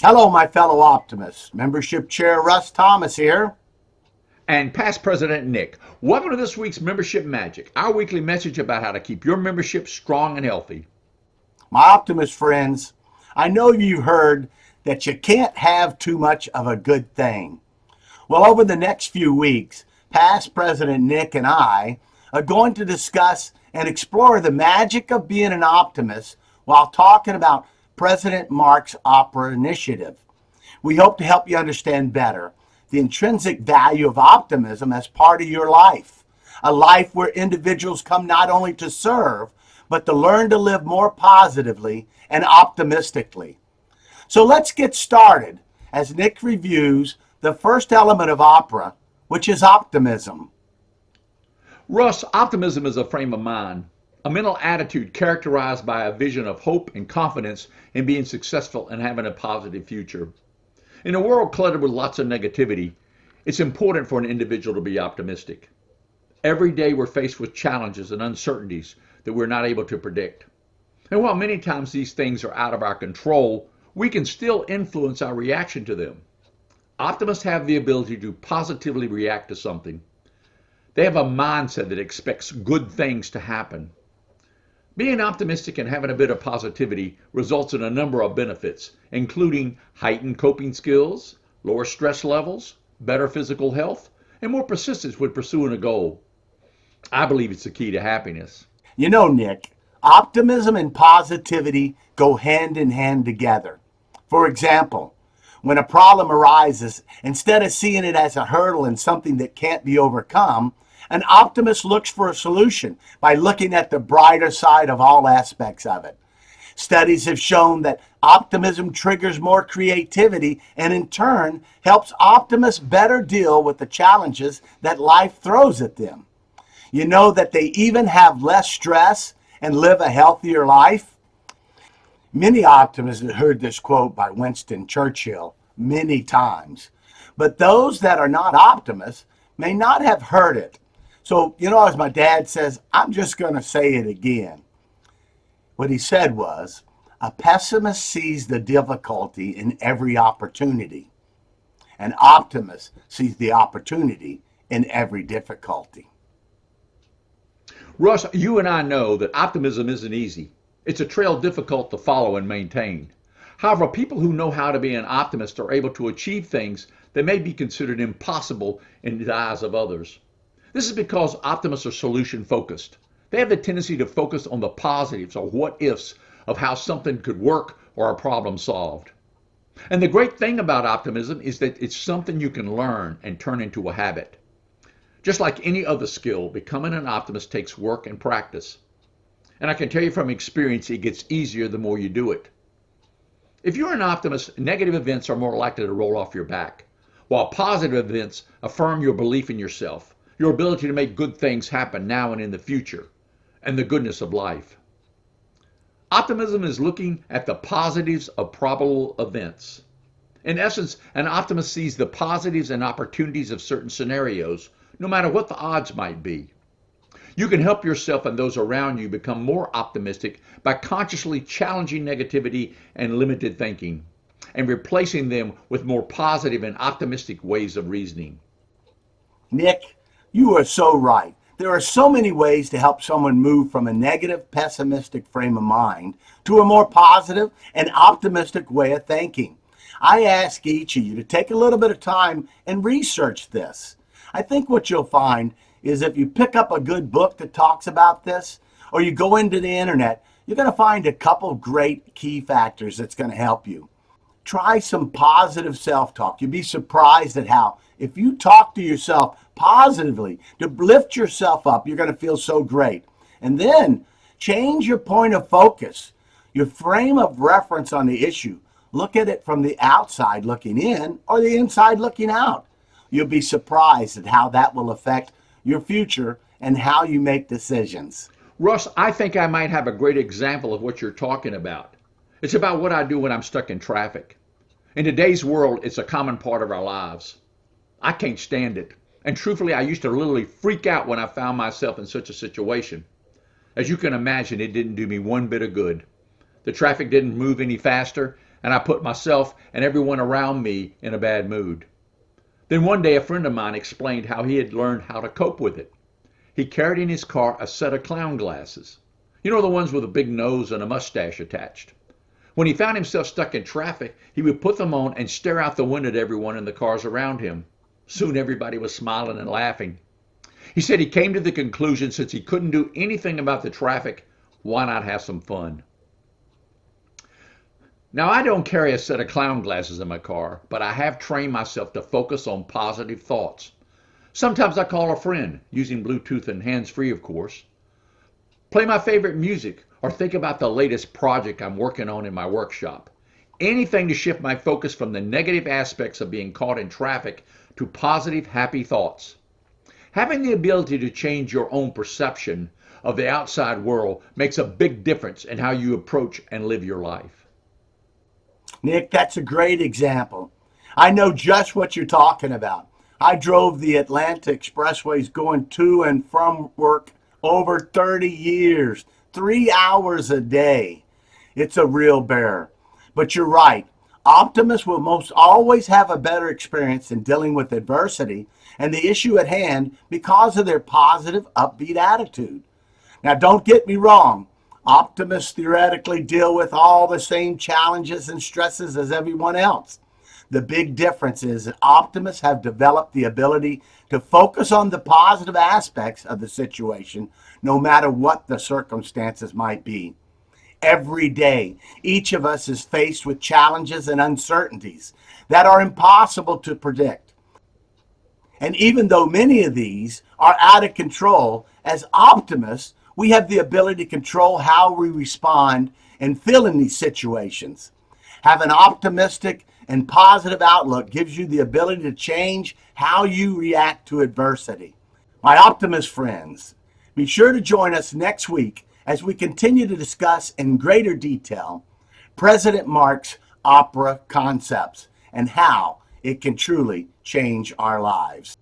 Hello, my fellow optimists. Membership Chair Russ Thomas here. And past President Nick. Welcome to this week's Membership Magic, our weekly message about how to keep your membership strong and healthy. My optimist friends, I know you've heard that you can't have too much of a good thing. Well, over the next few weeks, past President Nick and I are going to discuss and explore the magic of being an optimist while talking about President Mark's Opera Initiative. We hope to help you understand better the intrinsic value of optimism as part of your life, a life where individuals come not only to serve, but to learn to live more positively and optimistically. So let's get started as Nick reviews the first element of opera, which is optimism. Russ, optimism is a frame of mind, a mental attitude characterized by a vision of hope and confidence in being successful and having a positive future. In a world cluttered with lots of negativity, it's important for an individual to be optimistic. Every day we're faced with challenges and uncertainties that we're not able to predict. And while many times these things are out of our control, we can still influence our reaction to them. Optimists have the ability to positively react to something. They have a mindset that expects good things to happen. Being optimistic and having a bit of positivity results in a number of benefits, including heightened coping skills, lower stress levels, better physical health, and more persistence when pursuing a goal. I believe it's the key to happiness. You know, Nick, optimism and positivity go hand in hand together. For example, when a problem arises, instead of seeing it as a hurdle and something that can't be overcome, an optimist looks for a solution by looking at the brighter side of all aspects of it. Studies have shown that optimism triggers more creativity and, in turn, helps optimists better deal with the challenges that life throws at them. You know that they even have less stress and live a healthier life? Many optimists have heard this quote by Winston Churchill many times, but those that are not optimists may not have heard it. So, as my dad says, I'm just going to say it again. What he said was, a pessimist sees the difficulty in every opportunity. An optimist sees the opportunity in every difficulty. Russ, you and I know that optimism isn't easy. It's a trail difficult to follow and maintain. However, people who know how to be an optimist are able to achieve things that may be considered impossible in the eyes of others. This is because optimists are solution focused. They have the tendency to focus on the positives or what ifs of how something could work or a problem solved. And the great thing about optimism is that it's something you can learn and turn into a habit. Just like any other skill, becoming an optimist takes work and practice. And I can tell you from experience, it gets easier the more you do it. If you're an optimist, negative events are more likely to roll off your back, while positive events affirm your belief in yourself, your ability to make good things happen now and in the future, and the goodness of life. Optimism is looking at the positives of probable events. In essence, an optimist sees the positives and opportunities of certain scenarios, no matter what the odds might be. You can help yourself and those around you become more optimistic by consciously challenging negativity and limited thinking and replacing them with more positive and optimistic ways of reasoning. Nick, you are so right. There are so many ways to help someone move from a negative, pessimistic frame of mind to a more positive and optimistic way of thinking. I ask each of you to take a little bit of time and research this. I think what you'll find is if you pick up a good book that talks about this, or you go into the internet, you're going to find a couple great key factors that's going to help you. Try some positive self-talk. You'd be surprised at how, if you talk to yourself positively, to lift yourself up, you're going to feel so great. And then change your point of focus, your frame of reference on the issue. Look at it from the outside looking in or the inside looking out. You'll be surprised at how that will affect your future and how you make decisions. Russ, I think I might have a great example of what you're talking about. It's about what I do when I'm stuck in traffic. In today's world, it's a common part of our lives. I can't stand it. And truthfully, I used to literally freak out when I found myself in such a situation. As you can imagine, it didn't do me one bit of good. The traffic didn't move any faster, and I put myself and everyone around me in a bad mood. Then one day a friend of mine explained how he had learned how to cope with it. He carried in his car a set of clown glasses. You know, the ones with a big nose and a mustache attached. When he found himself stuck in traffic, he would put them on and stare out the window at everyone in the cars around him. Soon everybody was smiling and laughing. He said he came to the conclusion since he couldn't do anything about the traffic, why not have some fun? Now, I don't carry a set of clown glasses in my car, but I have trained myself to focus on positive thoughts. Sometimes I call a friend, using Bluetooth and hands-free, of course. Play my favorite music or think about the latest project I'm working on in my workshop. Anything to shift my focus from the negative aspects of being caught in traffic to positive, happy thoughts. Having the ability to change your own perception of the outside world makes a big difference in how you approach and live your life. Nick, that's a great example. I know just what you're talking about. I drove the Atlanta expressways going to and from work over 30 years, 3 hours a day. It's a real bear. But you're right. Optimists will most always have a better experience in dealing with adversity and the issue at hand because of their positive, upbeat attitude. Now, don't get me wrong. Optimists theoretically deal with all the same challenges and stresses as everyone else. The big difference is that optimists have developed the ability to focus on the positive aspects of the situation, no matter what the circumstances might be. Every day, each of us is faced with challenges and uncertainties that are impossible to predict. And even though many of these are out of control, as optimists, we have the ability to control how we respond and feel in these situations. Have an optimistic and positive outlook gives you the ability to change how you react to adversity. My optimist friends, be sure to join us next week as we continue to discuss in greater detail President Mark's opera concepts and how it can truly change our lives.